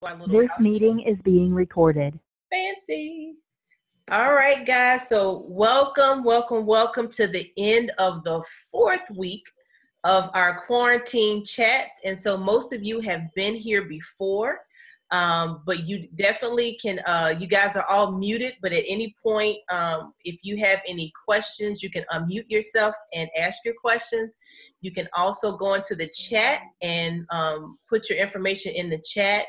Our little This house meeting is being recorded. fancy. All right, guys. So welcome to the end of the fourth week of our quarantine chats. And so most of you have been here before, but you definitely can, you guys are all muted, but at any point, if you have any questions, you can unmute yourself and ask your questions. You can also go into the chat and put your information in the chat.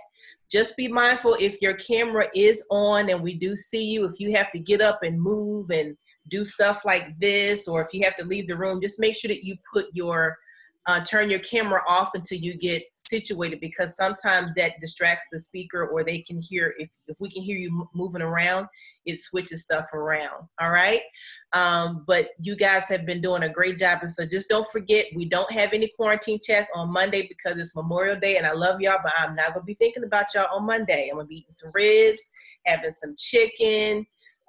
Just be mindful if your camera is on and we do see you, if you have to get up and move and do stuff like this, or if you have to leave the room, just make sure that you put your turn your camera off until you get situated, because sometimes that distracts the speaker, or they can hear, if we can hear you moving around, it switches stuff around. All right. But you guys have been doing a great job. And so just don't forget, we don't have any quarantine chats on Monday because it's Memorial Day, and I love y'all, but I'm not going to be thinking about y'all on Monday. I'm going to be eating some ribs, having some chicken,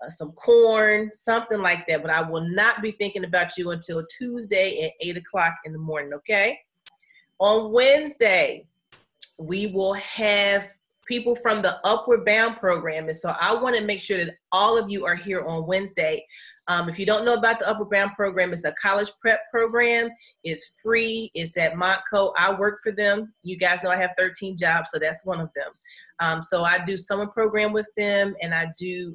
some corn, something like that. But I will not be thinking about you until Tuesday at 8 o'clock in the morning, okay? On Wednesday, we will have people from the Upward Bound program. And so I want to make sure that all of you are here on Wednesday. If you don't know about the Upward Bound program, it's a college prep program. It's free. It's at Montco. I work for them. You guys know I have 13 jobs, so that's one of them. So I do summer program with them, and I do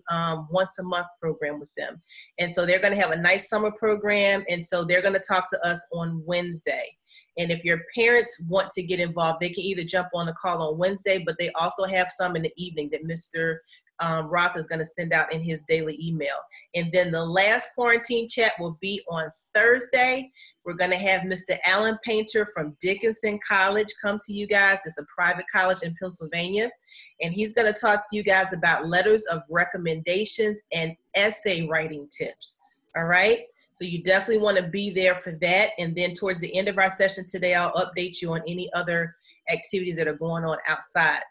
once a month program with them. And so they're going to have a nice summer program, and so they're going to talk to us on Wednesday. And if your parents want to get involved, they can either jump on the call on Wednesday, but they also have some in the evening that Mr. Roth is going to send out in his daily email. And then the last quarantine chat will be on Thursday. We're going to have Mr. Alan Painter from Dickinson College come to you guys. It's a private college in Pennsylvania. And he's going to talk to you guys about letters of recommendations and essay writing tips. All right. So you definitely want to be there for that. And then towards the end of our session today, I'll update you on any other activities that are going on outside.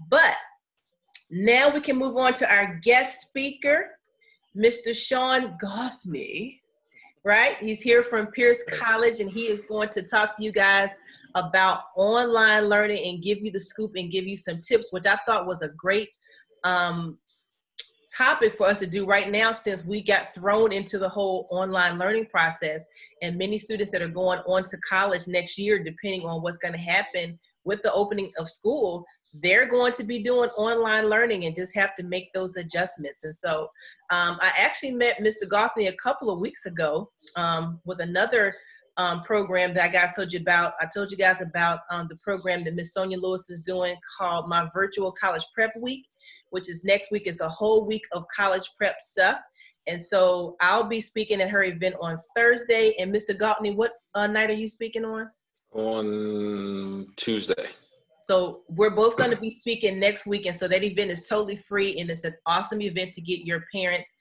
But now we can move on to our guest speaker, Mr. Sean Goffney, right? He's here from Peirce College, and he is going to talk to you guys about online learning and give you the scoop and give you some tips, which I thought was a great topic for us to do right now, since we got thrown into the whole online learning process, and many students that are going on to college next year, depending on what's going to happen with the opening of school, they're going to be doing online learning and just have to make those adjustments. And so I actually met Mr. Goffney a couple of weeks ago with another program that I told you about. I told you guys about the program that Miss Sonia Lewis is doing called My Virtual College Prep Week, which is next week. It's a whole week of college prep stuff. And so I'll be speaking at her event on Thursday. And Mr. Goffney, what night are you speaking on? On Tuesday. So we're both going to be speaking next week. And so that event is totally free, and it's an awesome event to get your parents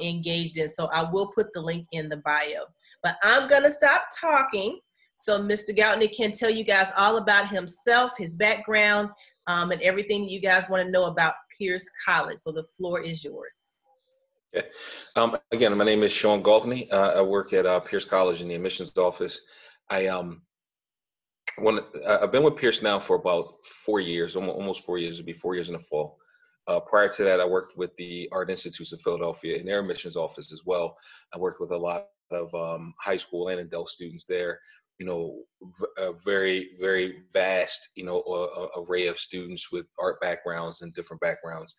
engaged in. So I will put the link in the bio. But I'm going to stop talking so Mr. Goffney can tell you guys all about himself, his background, and everything you guys want to know about Peirce College. So the floor is yours. Okay. Again, my name is Sean Goffney. I work at Peirce College in the admissions office. I've been with Peirce now for about 4 years, almost 4 years. It'll be 4 years in the fall. Prior to that, I worked with the Art Institutes of Philadelphia in their admissions office as well. I worked with a lot of high school and adult students there. You know, a very, very vast, array of students with art backgrounds and different backgrounds,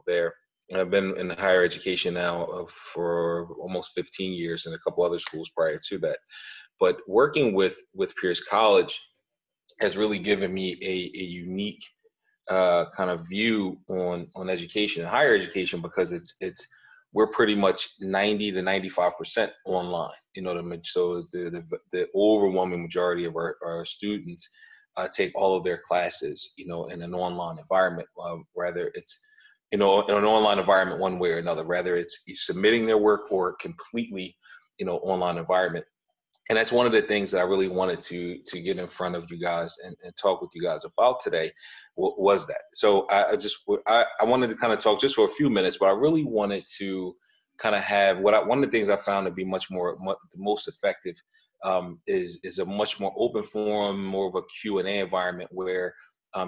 there. And I've been in higher education now for almost 15 years, and a couple other schools prior to that. But working with Peirce College has really given me a unique kind of view on education and higher education, because we're pretty much 90 to 95% online. So the overwhelming majority of our students take all of their classes, in an online environment, whether it's in an online environment one way or another, whether it's submitting their work or completely, online environment. And that's one of the things that I really wanted to get in front of you guys and talk with you guys about today was that. So I wanted to kind of talk just for a few minutes, but I really wanted to kind of have one of the things I found to be the most effective is a much more open forum, more of a Q&A environment where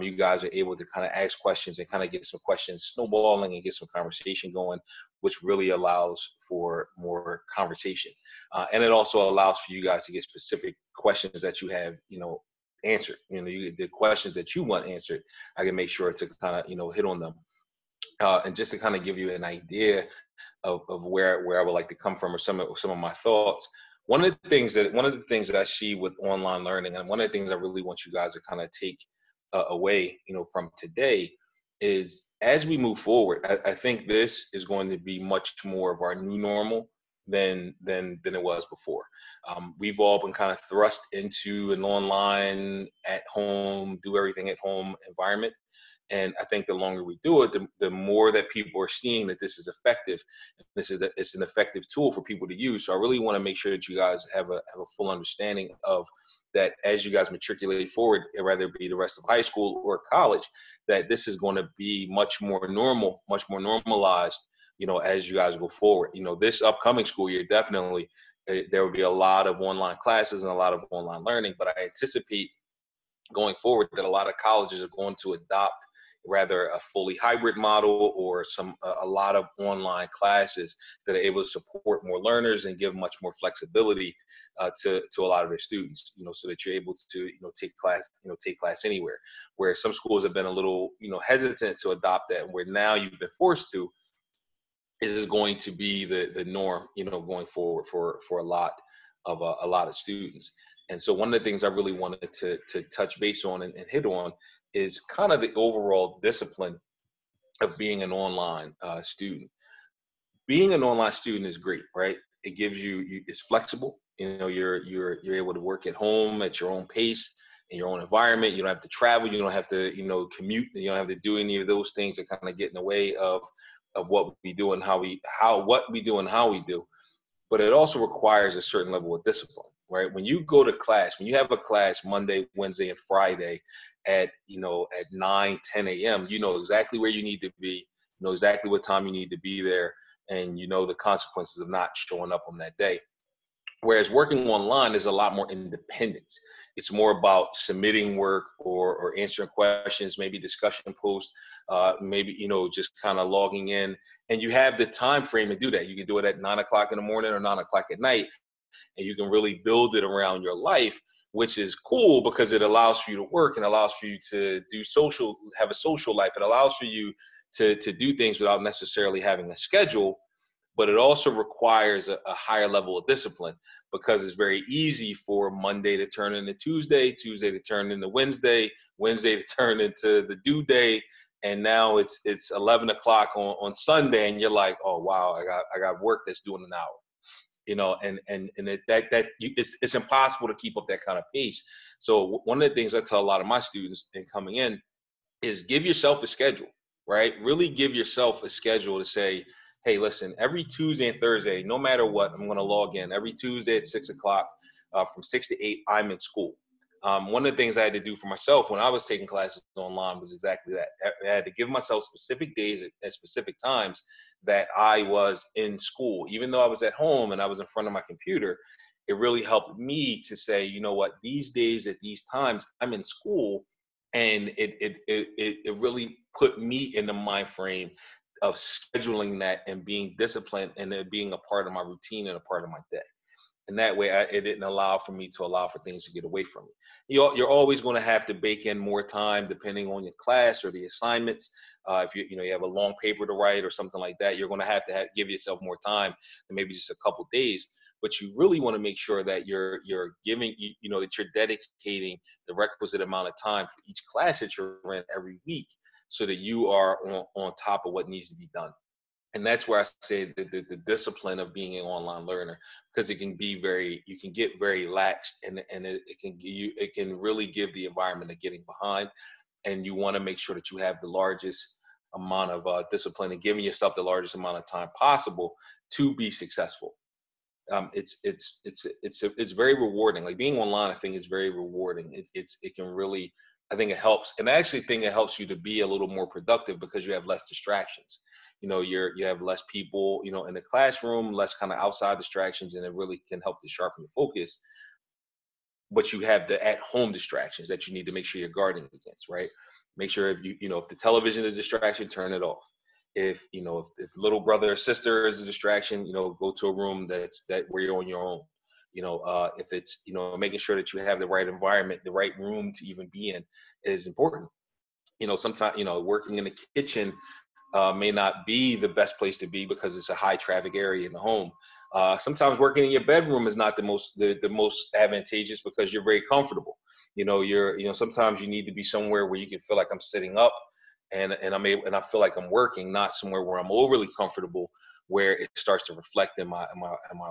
You guys are able to kind of ask questions and kind of get some questions snowballing and get some conversation going, which really allows for more conversation. And it also allows for you guys to get specific questions that you have, answered. The questions that you want answered, I can make sure to kind of, hit on them. And just to kind of give you an idea of where I would like to come from, or some of my thoughts. One of the things that I see with online learning, and one of the things I really want you guys to kind of take away, from today, is as we move forward, I think this is going to be much more of our new normal than it was before. We've all been kind of thrust into an online, at home, do everything at home environment. And I think the longer we do it, the more that people are seeing that this is effective. It's an effective tool for people to use. So I really want to make sure that you guys have a full understanding of that as you guys matriculate forward, whether it be the rest of high school or college, that this is going to be much more normal, much more normalized, as you guys go forward. This upcoming school year, definitely, there will be a lot of online classes and a lot of online learning, but I anticipate going forward that a lot of colleges are going to adopt rather a fully hybrid model, or a lot of online classes that are able to support more learners and give much more flexibility to a lot of their students, so that you're able to take class anywhere. Where some schools have been a little hesitant to adopt that, and where now you've been forced to, is going to be the norm, going forward for a lot of students. And so one of the things I really wanted to touch base on and hit on is kind of the overall discipline of being an online student. Being an online student is great, right? It gives it's flexible. You're able to work at home at your own pace, in your own environment. You don't have to travel. You don't have to commute. You don't have to do any of those things that kind of get in the way of what we do and how we do. But it also requires a certain level of discipline, right? When you go to class, when you have a class Monday, Wednesday, and Friday at 9, 10 a.m., you know exactly where you need to be, you know exactly what time you need to be there, and you know the consequences of not showing up on that day. Whereas working online is a lot more independence. It's more about submitting work or answering questions, maybe discussion posts, maybe, just kind of logging in. And you have the time frame to do that. You can do it at 9 o'clock in the morning or 9 o'clock at night. And you can really build it around your life, which is cool because it allows for you to work and allows for you to have a social life. It allows for you to do things without necessarily having a schedule, but it also requires a higher level of discipline, because it's very easy for Monday to turn into Tuesday, Tuesday to turn into Wednesday, Wednesday to turn into the due day, and now it's 11 o'clock on Sunday, and you're like, oh wow, I got work that's due in an hour, it's impossible to keep up that kind of pace. So one of the things I tell a lot of my students in coming in is give yourself a schedule, right? Really give yourself a schedule to say, hey, listen, every Tuesday and Thursday, no matter what, I'm going to log in. Every Tuesday at 6 o'clock, from 6 to 8, I'm in school. One of the things I had to do for myself when I was taking classes online was exactly that. I had to give myself specific days at specific times that I was in school. Even though I was at home and I was in front of my computer, it really helped me to say, you know what, these days at these times, I'm in school. And it really put me in the mind frame of scheduling that and being disciplined and it being a part of my routine and a part of my day. And that way, it didn't allow for things to get away from me. You're always going to have to bake in more time depending on your class or the assignments. If you have a long paper to write or something like that, you're going to have give yourself more time than maybe just a couple days. But you really want to make sure that you're giving, that you're dedicating the requisite amount of time for each class that you're in every week, so that you are on top of what needs to be done. And that's where I say the discipline of being an online learner, because you can get very lax, and it can really give the environment of getting behind. And you want to make sure that you have the largest amount of discipline and giving yourself the largest amount of time possible to be successful. It's very rewarding. Like being online, I think is very rewarding. It can really, I think it helps, and I actually think it helps you to be a little more productive because you have less distractions. You have less people, in the classroom, less kind of outside distractions, and it really can help to sharpen your focus. But you have the at-home distractions that you need to make sure you're guarding against, right? make sure if the television is a distraction, turn it off. If little brother or sister is a distraction, go to a room that where you're on your own. If it's, making sure that you have the right environment, the right room to even be in is important. Sometimes, working in the kitchen may not be the best place to be because it's a high traffic area in the home. Sometimes working in your bedroom is not the most advantageous because you're very comfortable. Sometimes you need to be somewhere where you can feel like I'm sitting up and I feel like I'm working, not somewhere where I'm overly comfortable where it starts to reflect in my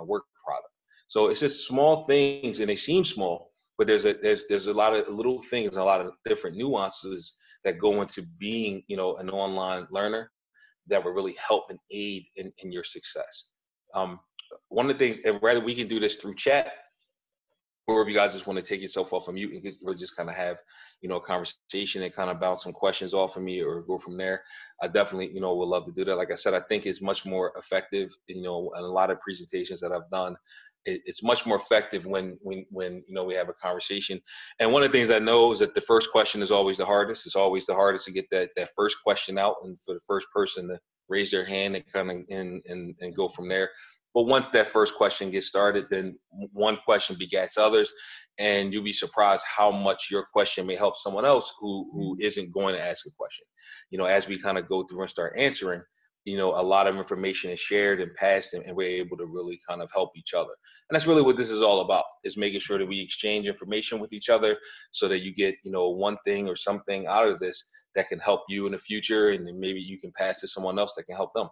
work product. So it's just small things, and they seem small, but there's a lot of little things, a lot of different nuances that go into being, an online learner that will really help and aid in your success. One of the things, and rather we can do this through chat, or if you guys just want to take yourself off of mute and we'll just kind of have, a conversation and kind of bounce some questions off of me or go from there. I definitely, would love to do that. Like I said, I think it's much more effective, in a lot of presentations that I've done. It's much more effective when we have a conversation. And one of the things I know is that the first question is always the hardest. It's always the hardest to get that first question out, and for the first person to raise their hand and kind of and go from there. But once that first question gets started, then one question begets others, and you'll be surprised how much your question may help someone else who isn't going to ask a question. As we kind of go through and start answering, a lot of information is shared and passed, and we're able to really kind of help each other. And that's really what this is all about, is making sure that we exchange information with each other so that you get, one thing or something out of this that can help you in the future, and then maybe you can pass to someone else that can help them.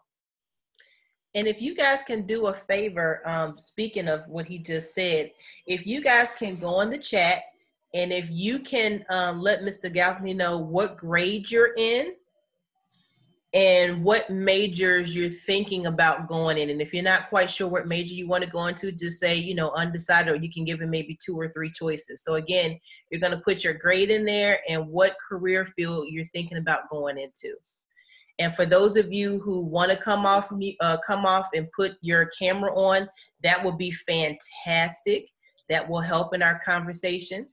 And if you guys can do a favor, speaking of what he just said, if you guys can go in the chat, and if you can let Mr. Gaffney know what grade you're in and what majors you're thinking about going in. And if you're not quite sure what major you want to go into, just say, undecided, or you can give him maybe 2 or 3 choices. So again, you're going to put your grade in there and what career field you're thinking about going into. And for those of you who want to come off and put your camera on, that will be fantastic. That will help in our conversation.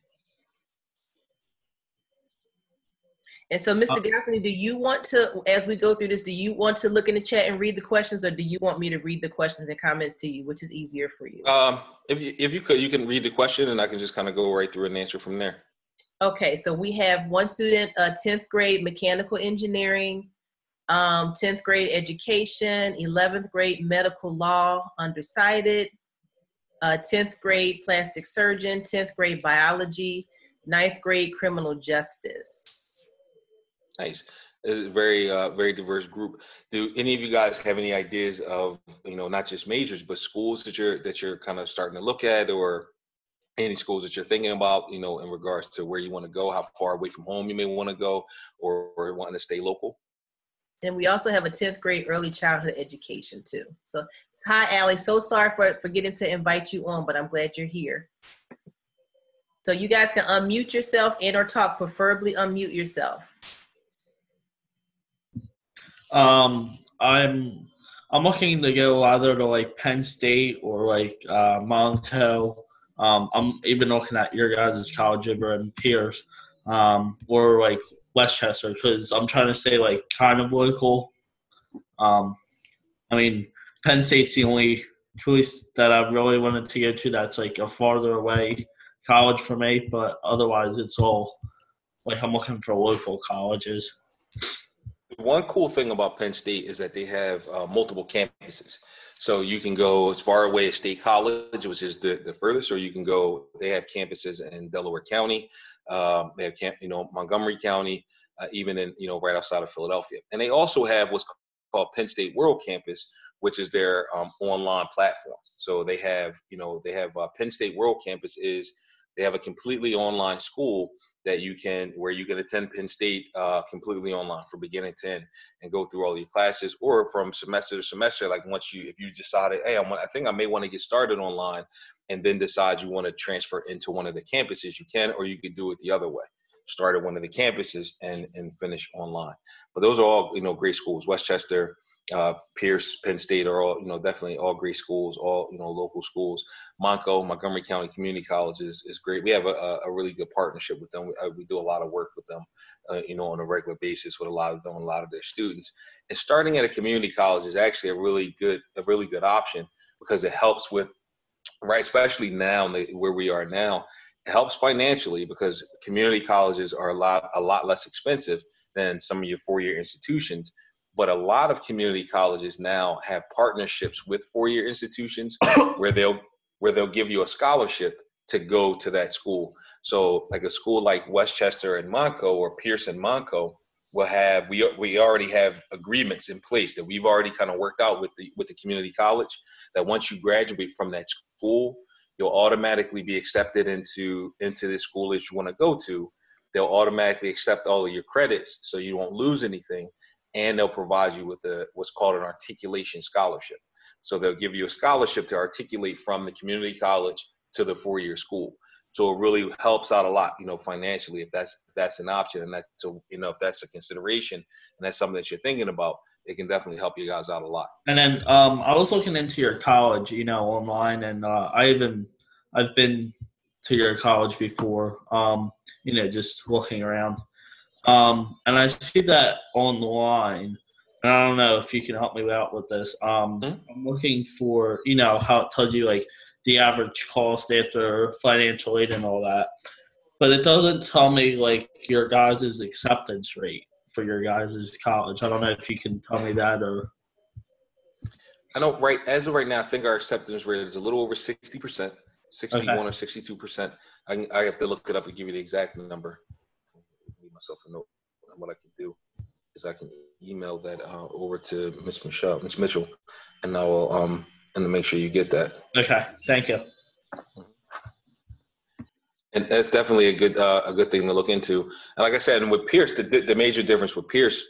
And so, Mr. Gaffney, do you want to, as we go through this, do you want to look in the chat and read the questions, or do you want me to read the questions and comments to you, which is easier for you? If you could, you can read the question, and I can just kind of go right through and answer from there. Okay, so we have one student, 10th grade mechanical engineering, 10th grade education, 11th grade medical law, undecided, 10th grade plastic surgeon, 10th grade biology, 9th grade criminal justice. Nice. It's a very, very diverse group. Do any of you guys have any ideas of, not just majors, but schools that you're kind of starting to look at, or any schools that you're thinking about, in regards to where you want to go, how far away from home you may want to go, or wanting to stay local? And we also have a 10th grade early childhood education too. So, hi, Allie. So sorry for forgetting to invite you on, but I'm glad you're here. So you guys can unmute yourself and or talk, preferably unmute yourself. I'm looking to go either to like Penn State or like Monaco. I'm even looking at your guys' college over in Peirce, or like Westchester, because I'm trying to stay like kind of local. Penn State's the only choice that I really wanted to go to that's like a farther away college for me, but otherwise it's all like I'm looking for local colleges. One cool thing about Penn State is that they have multiple campuses. So you can go as far away as State College, which is the furthest, or you can go, they have campuses in Delaware County, they have Montgomery County, even in, right outside of Philadelphia. And they also have what's called Penn State World Campus, which is their online platform. So they have, Penn State World Campus they have a completely online school where you can attend Penn State completely online from beginning to end and go through all your classes, or from semester to semester. Like if you decided, hey, I think I may want to get started online, and then decide you want to transfer into one of the campuses, you can, or you could do it the other way. Start at one of the campuses and finish online. But those are all, great schools. Westchester, Peirce, Penn State are all, definitely all great schools, all, local schools. Montgomery County Community College is great. We have a really good partnership with them. We do a lot of work with them, on a regular basis with a lot of them, a lot of their students. And starting at a community college is actually a really good option because it helps with, right, especially now where we are now, it helps financially because community colleges are a lot less expensive than some of your four-year institutions. But a lot of community colleges now have partnerships with four-year institutions where they'll give you a scholarship to go to that school. So like a school like Westchester and Montco or Peirce and Montco will have, we already have agreements in place that we've already kind of worked out with the community college, that once you graduate from that school, you'll automatically be accepted into the school that you want to go to. They'll automatically accept all of your credits so you won't lose anything. And they'll provide you with what's called an articulation scholarship. So they'll give you a scholarship to articulate from the community college to the four-year school. So it really helps out a lot, financially, if that's an option, and if that's a consideration and that's something that you're thinking about, it can definitely help you guys out a lot. And then I was looking into your college, online, and I've been to your college before, just looking around. And I see that online, and I don't know if you can help me out with this. I'm looking for, how it tells you like the average cost after financial aid and all that, but it doesn't tell me like your guys' acceptance rate for your guys' college. I don't know if you can tell me that or. I know as of right now, I think our acceptance rate is a little over 60%, 61 or 62%. I have to look it up to give you the exact number. Give myself a note. What I can do is I can email that over to Miss Mitchell, and I will and to make sure you get that. Okay, thank you. And that's definitely a good thing to look into. And like I said, and with Peirce, the major difference with Peirce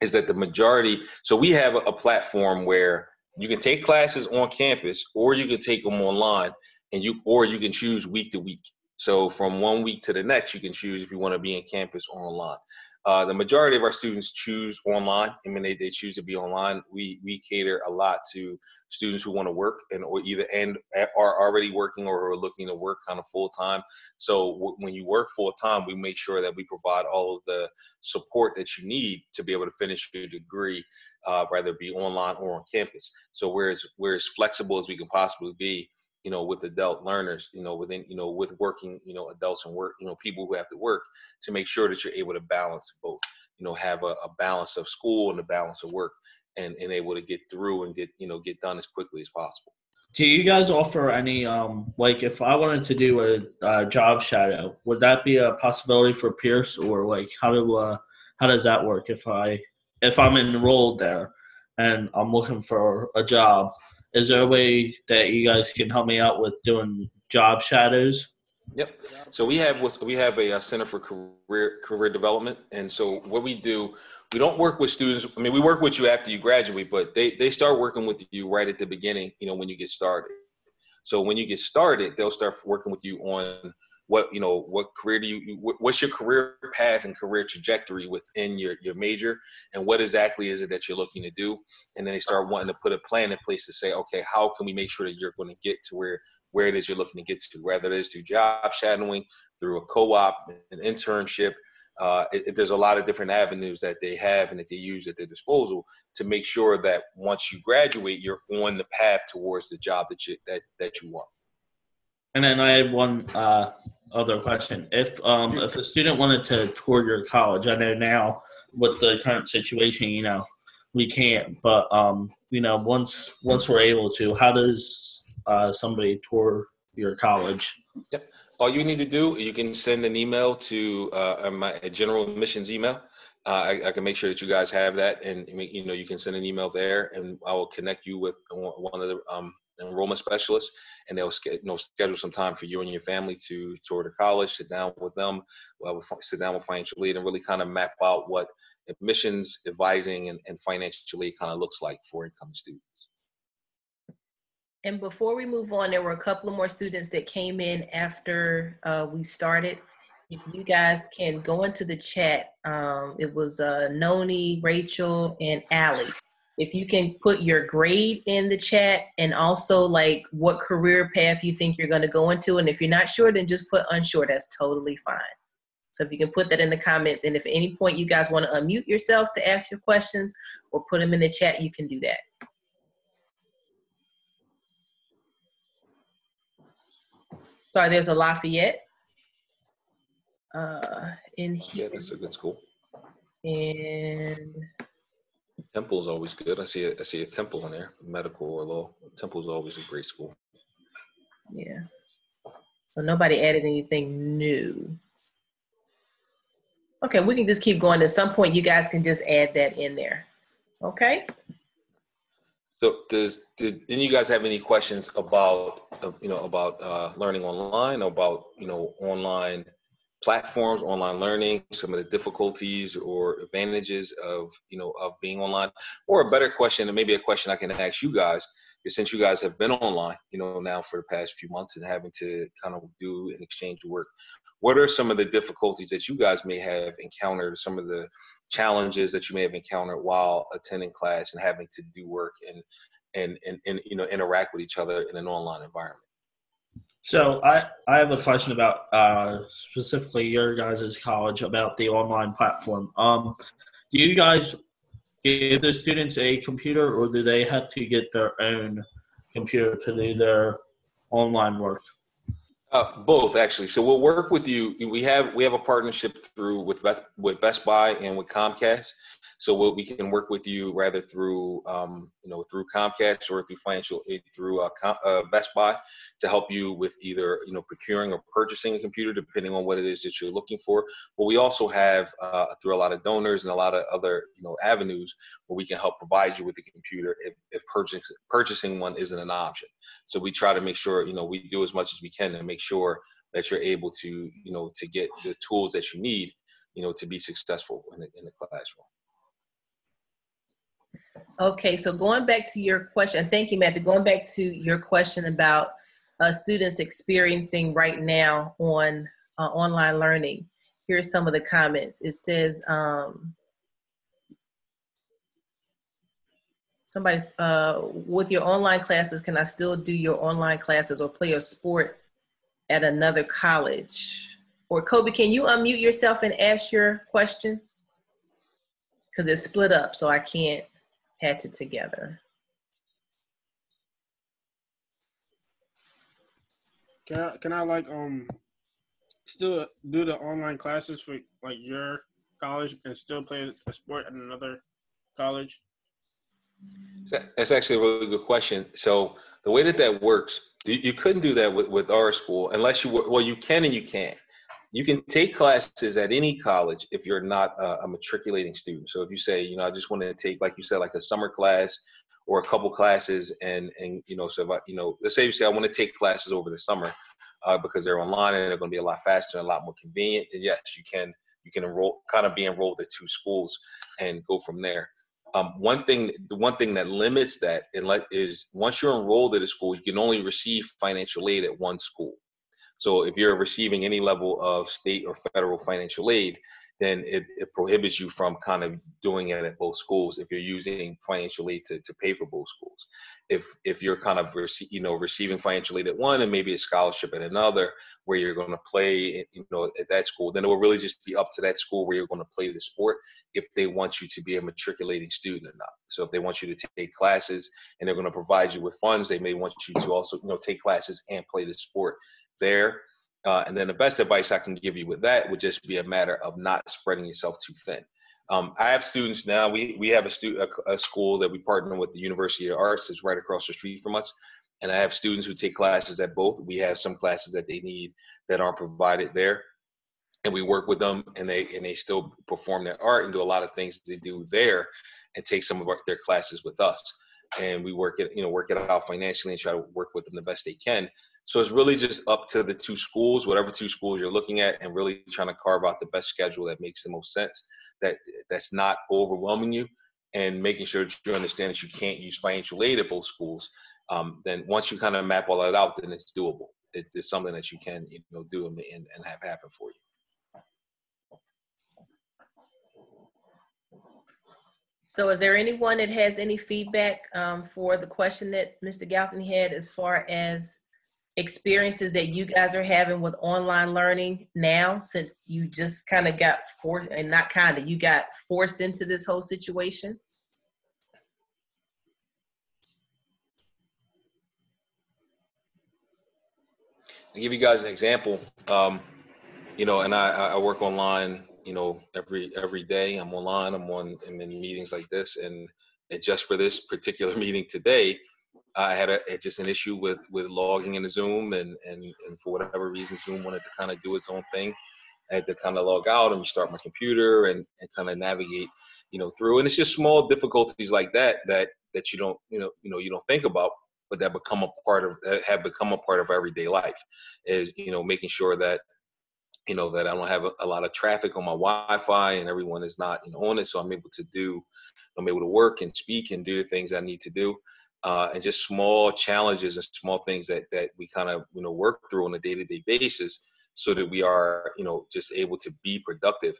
is that the majority. So we have a platform where you can take classes on campus, or you can take them online, or you can choose week to week. So from one week to the next, you can choose if you want to be in campus or online. The majority of our students choose online. I mean, they choose to be online. We cater a lot to students who want to work and are already working or are looking to work kind of full time. So when you work full time, we make sure that we provide all of the support that you need to be able to finish your degree, whether it be online or on campus. So we're as flexible as we can possibly be, with adult learners, with working, adults and work, people who have to work, to make sure that you're able to balance both, have a balance of school and a balance of work, and able to get through and get done as quickly as possible. Do you guys offer any, like if I wanted to do a job shadow, would that be a possibility for Peirce, or like how does that work if I'm enrolled there and I'm looking for a job? Is there a way that you guys can help me out with doing job shadows? Yep. So we have a Center for Career Development, and so what we do, we don't work with students. I mean, we work with you after you graduate, but they start working with you right at the beginning. When you get started. So when you get started, they'll start working with you on what career what's your career path and career trajectory within your major, and what exactly is it that you're looking to do. And then they start wanting to put a plan in place to say, okay, how can we make sure that you're going to get to where it is you're looking to get to, whether it is through job shadowing, through a co-op, an internship. There's a lot of different avenues that they have and that they use at their disposal to make sure that once you graduate, you're on the path towards the job that you want. And then I had one other question. If a student wanted to tour your college, I know now with the current situation, we can't. But once we're able to, how does somebody tour your college? Yep. All you need to do, you can send an email to my general admissions email. I can make sure that you guys have that, and you can send an email there, and I will connect you with one of the enrollment specialists, and they'll schedule some time for you and your family to tour the college, sit down with them, sit down with financial aid, and really kind of map out what admissions, advising, and financial aid kind of looks like for incoming students. And before we move on, there were a couple of more students that came in after we started. If you guys can go into the chat, it was Noni, Rachel, and Allie. If you can put your grade in the chat and also like what career path you think you're going to go into. And if you're not sure, then just put unsure. That's totally fine. So if you can put that in the comments, and if at any point you guys want to unmute yourself to ask your questions or put them in the chat, you can do that. Sorry, there's a Lafayette in here. Yeah, that's a good school. And Temple's always good. I see a Temple in there, medical or law. Temple's always a great school. yeah. So nobody added anything new. Okay, we can just keep going. At some point, you guys can just add that in there. Okay. So did any of you guys have any questions about learning online, about online platforms, online learning, some of the difficulties or advantages of being online? Or a better question, and maybe a question I can ask you guys, is since you guys have been online, now for the past few months and having to kind of do and exchange work, what are some of the difficulties that you guys may have encountered, some of the challenges that you may have encountered while attending class and having to do work and interact with each other in an online environment? So I have a question about specifically your guys' college about the online platform. Do you guys give the students a computer, or do they have to get their own computer to do their online work? Both, actually. So we'll work with you. We have a partnership with Best Buy and with Comcast. So we can work with you rather through through Comcast or through financial aid through Best Buy to help you with either procuring or purchasing a computer, depending on what it is that you're looking for. But we also have through a lot of donors and a lot of other avenues where we can help provide you with a computer if purchasing one isn't an option. So we try to make sure we do as much as we can to make sure that you're able to to get the tools that you need to be successful in the classroom. okay, so going back to your question, thank you, Matthew. Going back to your question about students experiencing right now on online learning, here's some of the comments. It says, somebody, with your online classes, can I still do your online classes or play a sport at another college? Or Kobe, can you unmute yourself and ask your question? Because it's split up, so I can't patch it together. Can I like still do the online classes for like your college and still play a sport at another college? That's actually a really good question. So the way that works, you couldn't do that with our school unless you can and you can't. You can take classes at any college if you're not a matriculating student. So if you say, I just want to take, like you said, like a summer class or a couple classes, and so if let's say you say I want to take classes over the summer because they're online and they're going to be a lot faster and a lot more convenient. And yes, you can be enrolled at two schools and go from there. The one thing that limits that is once you're enrolled at a school, you can only receive financial aid at one school. So if you're receiving any level of state or federal financial aid, then it prohibits you from kind of doing it at both schools if you're using financial aid to pay for both schools. If you're kind of receiving financial aid at one and maybe a scholarship at another where you're going to play at that school, then it will really just be up to that school where you're going to play the sport if they want you to be a matriculating student or not. So if they want you to take classes and they're going to provide you with funds, they may want you to also take classes and play the sport there. And then the best advice I can give you with that would just be a matter of not spreading yourself too thin. I have students now. We have a school that we partner with, the University of Arts, is right across the street from us, and I have students who take classes at both. We have some classes that they need that aren't provided there, and we work with them, and they still perform their art and do a lot of things they do there, and take some of their classes with us, and we work it out financially and try to work with them the best they can. So it's really just up to the two schools, whatever two schools you're looking at, and really trying to carve out the best schedule that makes the most sense, that's not overwhelming you, and making sure that you understand that you can't use financial aid at both schools. Then once you kind of map all that out, then it's doable. It's something that you can do and have happen for you. So is there anyone that has any feedback for the question that Mr. Galton had as far as experiences that you guys are having with online learning now, since you just kind of got forced, and not kind of, you got forced into this whole situation? I'll give you guys an example. You know, and I work online, you know, every day. I'm online, I'm in meetings like this. And just for this particular meeting today, I had just an issue with logging into Zoom, and for whatever reason, Zoom wanted to kind of do its own thing. I had to kind of log out and restart my computer and kind of navigate, you know, through. And it's just small difficulties like that you don't, you don't think about, but that have become a part of everyday life. Is, you know, making sure that, you know, that I don't have a lot of traffic on my Wi-Fi and everyone is not, you know, on it. So I'm able to work and speak and do the things I need to do. And just small challenges and small things that we kind of, you know, work through on a day-to-day basis, so that we are, you know, just able to be productive.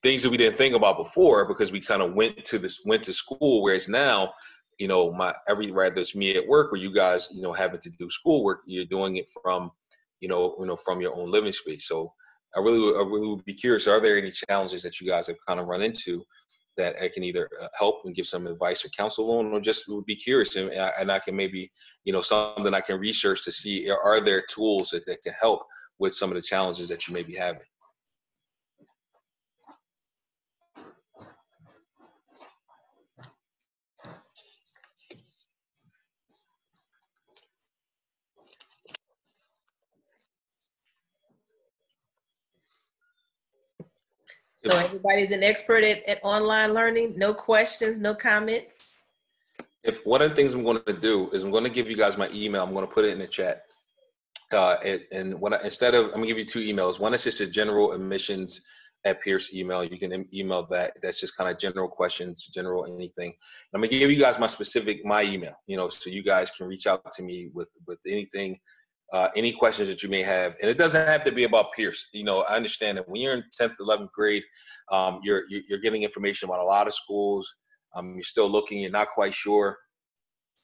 Things that we didn't think about before, because we kind of went to school, whereas now, you know, whether it's me at work or you guys, you know, having to do schoolwork, you're doing it from, from your own living space. So I really would be curious, are there any challenges that you guys have kind of run into that I can either help and give some advice or counsel on, or just would be curious, and I can maybe, you know, something I can research to see, are there tools that can help with some of the challenges that you may be having? So everybody's an expert at online learning. No questions, no comments. If one of the things I'm going to do is I'm going to give you guys my email. I'm going to put it in the chat. And I'm going to give you two emails. One is just a general admissions at Peirce email. You can email that. That's just kind of general questions, general anything. I'm going to give you guys my email, you know, so you guys can reach out to me with anything, any questions that you may have. And it doesn't have to be about Peirce. You know, I understand that when you're in 10th, 11th grade, you're getting information about a lot of schools. You're still looking, you're not quite sure.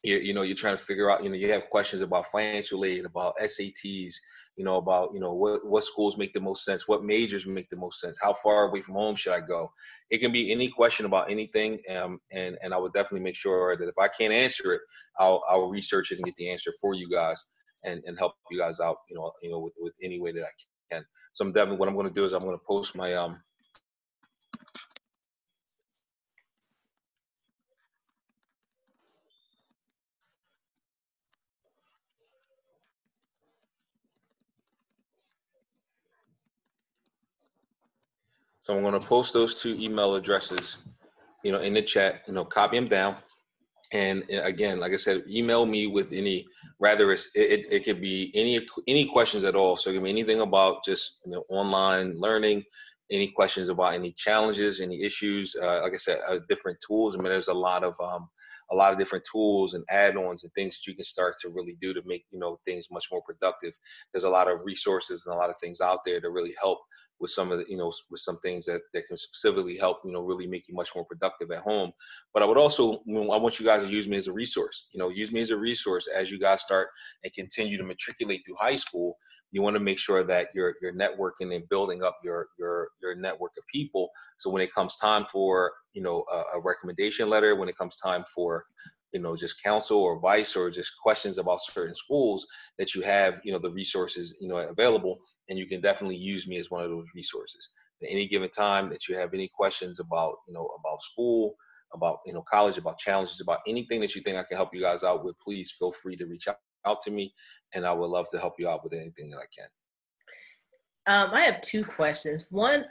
You're trying to figure out, you know, you have questions about financial aid, about SATs, you know, about, you know, what schools make the most sense, what majors make the most sense, how far away from home should I go? It can be any question about anything, and I would definitely make sure that if I can't answer it, I'll research it and get the answer for you guys, and help you guys out, with any way that I can. So I'm definitely, what I'm going to do is I'm going to post my So I'm going to post those two email addresses, you know, in the chat, you know, copy them down. And again, like I said, email me with any, rather it could be any questions at all. So it can be anything about just, you know, online learning, any questions about any challenges, any issues, like I said, different tools. I mean, there's a lot of different tools and add-ons and things that you can start to really do to make, you know, things much more productive. There's a lot of resources and a lot of things out there to really help with some of the, you know, with some things that can specifically help, you know, really make you much more productive at home. But I would also, I want you guys to use me as a resource, you know, use me as a resource as you guys start and continue to matriculate through high school. You want to make sure that you're networking and building up your network of people. So when it comes time for, you know, a recommendation letter, when it comes time for, you know, just counsel or advice or just questions about certain schools, that you have, you know, the resources, you know, available, and you can definitely use me as one of those resources. At any given time that you have any questions about, you know, about school, about, you know, college, about challenges, about anything that you think I can help you guys out with, please feel free to reach out to me, and I would love to help you out with anything that I can. I have two questions. One,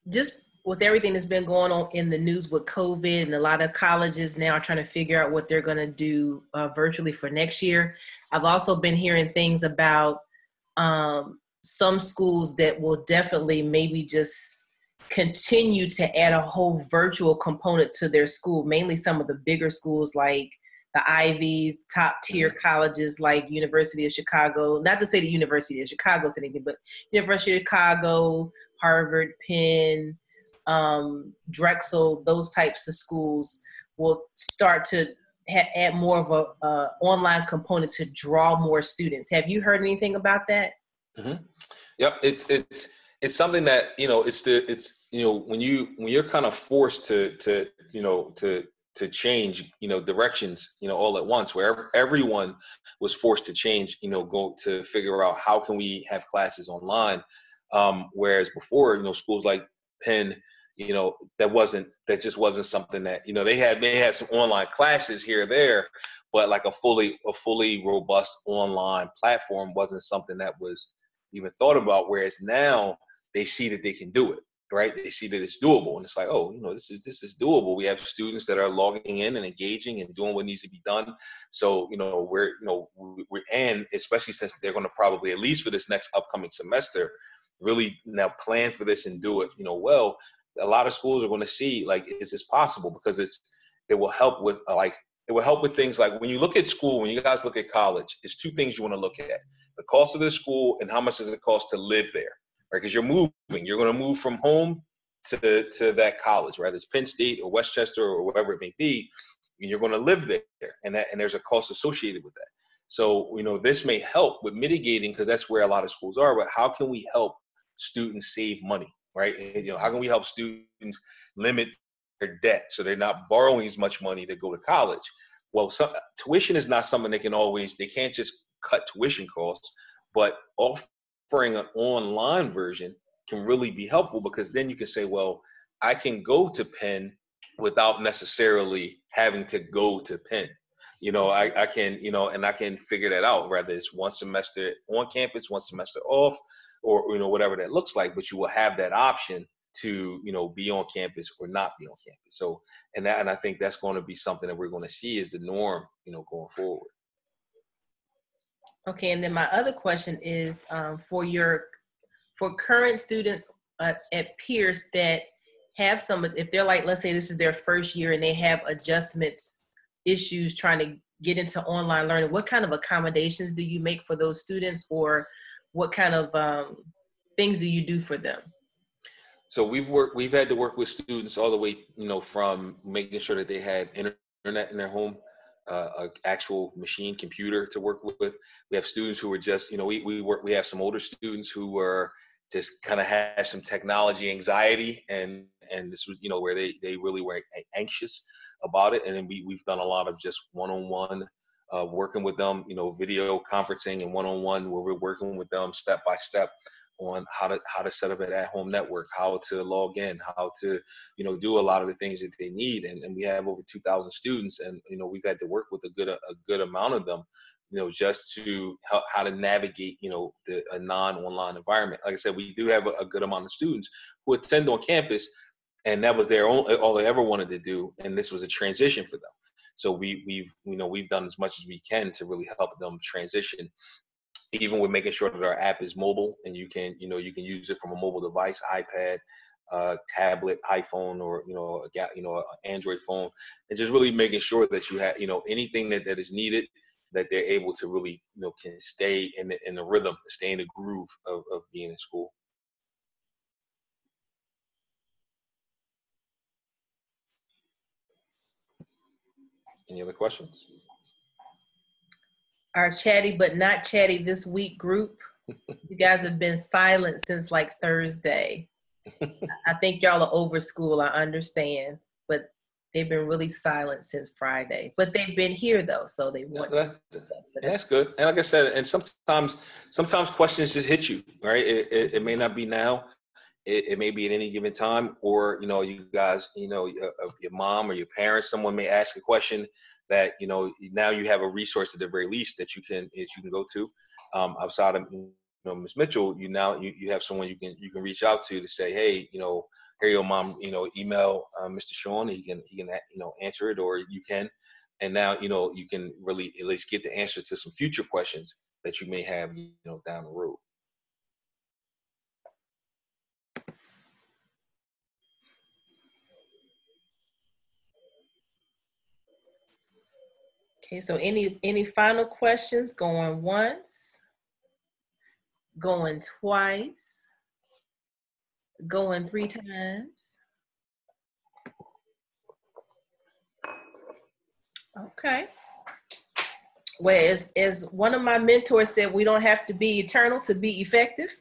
just with everything that's been going on in the news with COVID, and a lot of colleges now are trying to figure out what they're going to do virtually for next year. I've also been hearing things about some schools that will definitely maybe just continue to add a whole virtual component to their school, mainly some of the bigger schools like the Ivies, top tier colleges like University of Chicago. Not to say the University of Chicago is anything, but University of Chicago, Harvard, Penn, Drexel, those types of schools will start to add more of a online component to draw more students. Have you heard anything about that? Mm-hmm. Yep, it's something that when you're kind of forced to change directions all at once, where everyone was forced to change, go to figure out how can we have classes online, whereas before schools like Penn, that just wasn't something that they had some online classes here or there, but like a fully robust online platform wasn't something that was even thought about. Whereas now they see that they can do it, right? They see that it's doable, and it's like, oh, this is doable. We have students that are logging in and engaging and doing what needs to be done. So we're and especially since they're going to probably, at least for this next upcoming semester, really now plan for this and do it well. A lot of schools are going to see, like, is this possible? Because it will help with things like when you look at school, when you guys look at college, it's two things you want to look at: the cost of the school and how much does it cost to live there, right? Because you're going to move from home to that college, right? It's Penn State or Westchester or wherever it may be, and you're going to live there, and there's a cost associated with that. So this may help with mitigating, because that's where a lot of schools are. But how can we help students save money, right? And, how can we help students limit their debt so they're not borrowing as much money to go to college? Well, tuition is not something they can't just cut tuition costs, but offering an online version can really be helpful, because then you can say, well, I can go to Penn without necessarily having to go to Penn. I can, and I can figure that out, whether it's one semester on campus, one semester off, or whatever that looks like. But you will have that option to be on campus or not be on campus. So and I think that's going to be something that we're going to see as the norm going forward. Okay, and then my other question is for current students at Peirce that have if they're like, let's say this is their first year and they have adjustments issues trying to get into online learning, what kind of accommodations do you make for those students, or what kind of things do you do for them? So we've had to work with students all the way, from making sure that they had internet in their home, an actual machine computer to work with. We have students who are just, we have some older students who were just kind of had some technology anxiety, and this was, where they really were anxious about it. And then we've done a lot of just one-on-one working with them, video conferencing and one-on-one, where we're working with them step by step on how to set up an at-home network, how to log in, how to do a lot of the things that they need. And we have over 2,000 students, and we've had to work with a good amount of them, just to help how to navigate a non-online environment. Like I said, we do have a good amount of students who attend on campus, and that was all they ever wanted to do, and this was a transition for them. So we've done as much as we can to really help them transition, even with making sure that our app is mobile, and you can use it from a mobile device, iPad, tablet, iPhone, or an Android phone, and just really making sure that you have anything that is needed, that they're able to really can stay in the rhythm, stay in the groove of being in school. Any other questions? Our chatty but not chatty this week group, you guys have been silent since like Thursday. I think y'all are over school, I understand, but they've been really silent since Friday. But they've been here though, so they want. That's good. And like I said, and sometimes questions just hit you, right? It may not be now. It may be at any given time, or you guys, your mom or your parents, someone may ask a question that now you have a resource at the very least that you can go to. Outside of Ms. Mitchell, you have someone you can reach out to say, hey, here your mom, email Mr. Sean, he can answer it, or you can, and now you can really at least get the answer to some future questions that you may have down the road. Okay, so any final questions? Going once, going twice, going 3 times. Okay. Well, as one of my mentors said, we don't have to be eternal to be effective.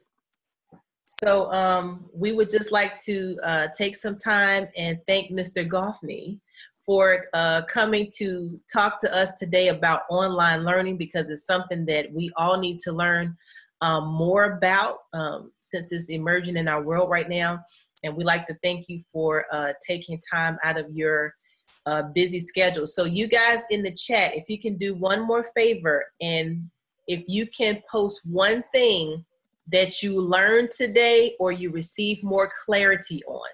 So we would just like to take some time and thank Mr. Goffney for coming to talk to us today about online learning, because it's something that we all need to learn more about since it's emerging in our world right now. And we'd like to thank you for taking time out of your busy schedule. So you guys in the chat, if you can do one more favor, and if you can post one thing that you learned today or you received more clarity on,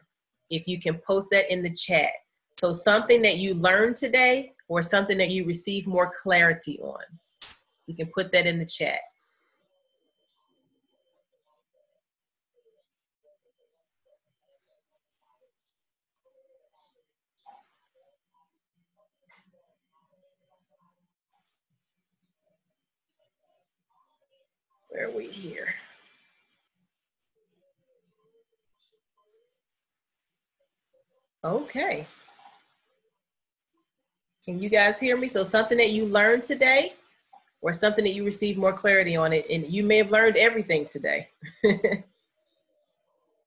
if you can post that in the chat. So something that you learned today or something that you received more clarity on, you can put that in the chat. Where are we here? Okay. Can you guys hear me? So something that you learned today or something that you received more clarity on it, and you may have learned everything today.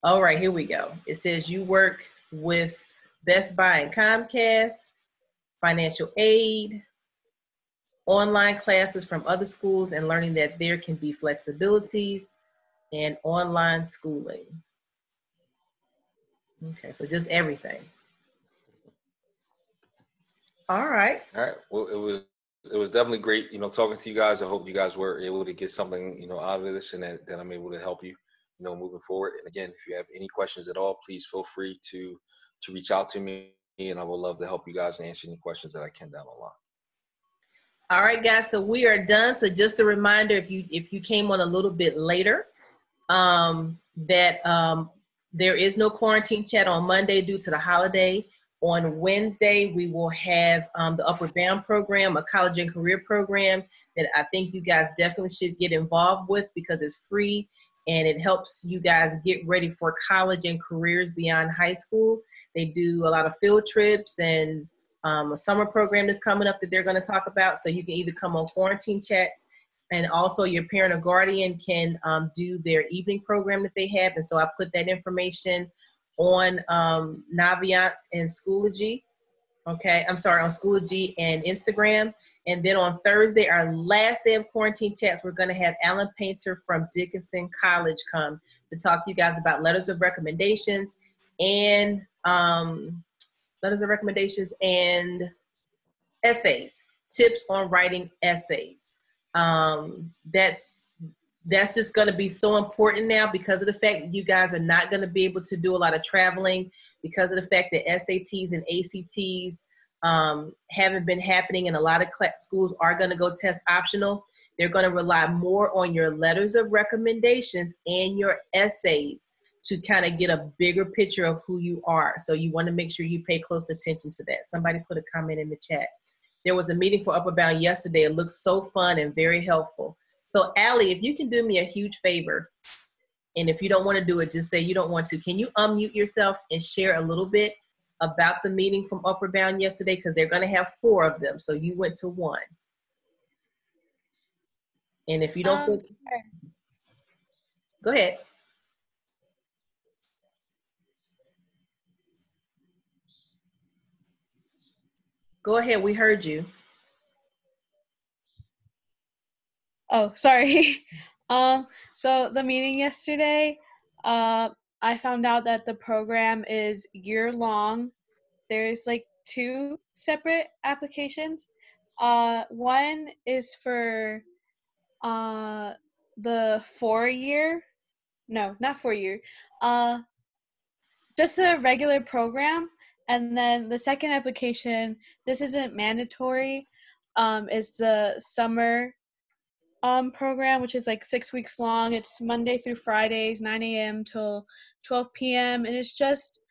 All right, here we go. It says you work with Best Buy and Comcast, financial aid, online classes from other schools, and learning that there can be flexibilities, and online schooling. Okay, so just everything. All right. All right. Well, it was definitely great, talking to you guys. I hope you guys were able to get something, out of this, and that I'm able to help you, moving forward. And again, if you have any questions at all, please feel free to reach out to me, and I would love to help you guys and answer any questions that I can down the line. All right, guys. So we are done. So just a reminder, if you came on a little bit later, that there is no quarantine chat on Monday due to the holiday. On Wednesday, we will have the Upward Bound program, a college and career program that I think you guys definitely should get involved with because it's free and it helps you guys get ready for college and careers beyond high school. They do a lot of field trips and a summer program that's coming up that they're going to talk about. So you can either come on quarantine chats, and also your parent or guardian can do their evening program that they have. And so I put that information on Naviance and Schoology. Okay, I'm sorry, on Schoology and Instagram. And then on Thursday, our last day of quarantine chats, we're going to have Alan Painter from Dickinson College come to talk to you guys about letters of recommendations and essays, tips on writing essays. That's just going to be so important now because of the fact that you guys are not going to be able to do a lot of traveling, because of the fact that SATs and ACTs haven't been happening, and a lot of schools are going to go test optional. They're going to rely more on your letters of recommendations and your essays to kind of get a bigger picture of who you are. So you want to make sure you pay close attention to that. Somebody put a comment in the chat. There was a meeting for Upward Bound yesterday. It looks so fun and very helpful. So Allie, if you can do me a huge favor, and if you don't want to do it, just say you don't want to. Can you unmute yourself and share a little bit about the meeting from Upward Bound yesterday? Because they're going to have 4 of them. So you went to 1. And if you don't feel, go ahead. Go ahead. We heard you. Oh, sorry. So the meeting yesterday, I found out that the program is year-long. There's like 2 separate applications. One is for the 4-year, no, not 4-year, just a regular program. And then the second application, this isn't mandatory, is the summer program, which is like 6 weeks long. It's Monday through Fridays, 9 a.m. till 12 p.m. And it's just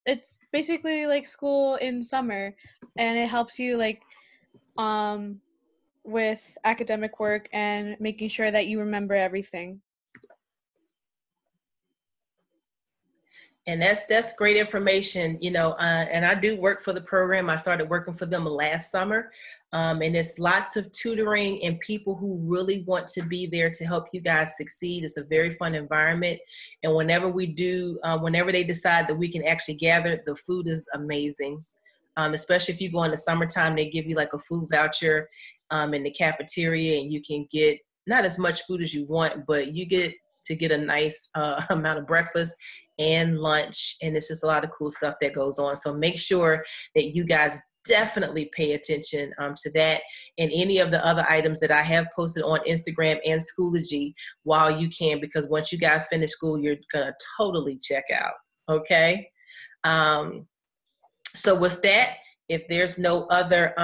it's basically like school in summer, and it helps you like with academic work and making sure that you remember everything. And that's great information, you know, and I do work for the program. I started working for them last summer. And it's lots of tutoring and people who really want to be there to help you guys succeed. It's a very fun environment. And whenever we do, whenever they decide that we can actually gather, the food is amazing. Especially if you go in the summertime, they give you like a food voucher in the cafeteria, and you can get not as much food as you want, but you get to get a nice amount of breakfast and lunch. And it's just a lot of cool stuff that goes on. So make sure that you guys definitely pay attention to that and any of the other items that I have posted on Instagram and Schoology while you can, because once you guys finish school, you're gonna totally check out. Okay. So with that, if there's no other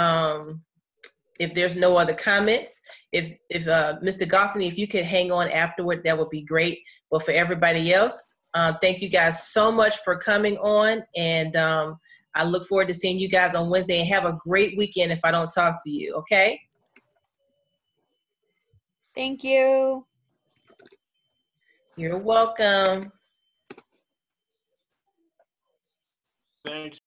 comments, if Mr. Goffney, if you could hang on afterward, that would be great. But for everybody else, thank you guys so much for coming on, and I look forward to seeing you guys on Wednesday, and have a great weekend if I don't talk to you, okay? Thank you. You're welcome. Thanks.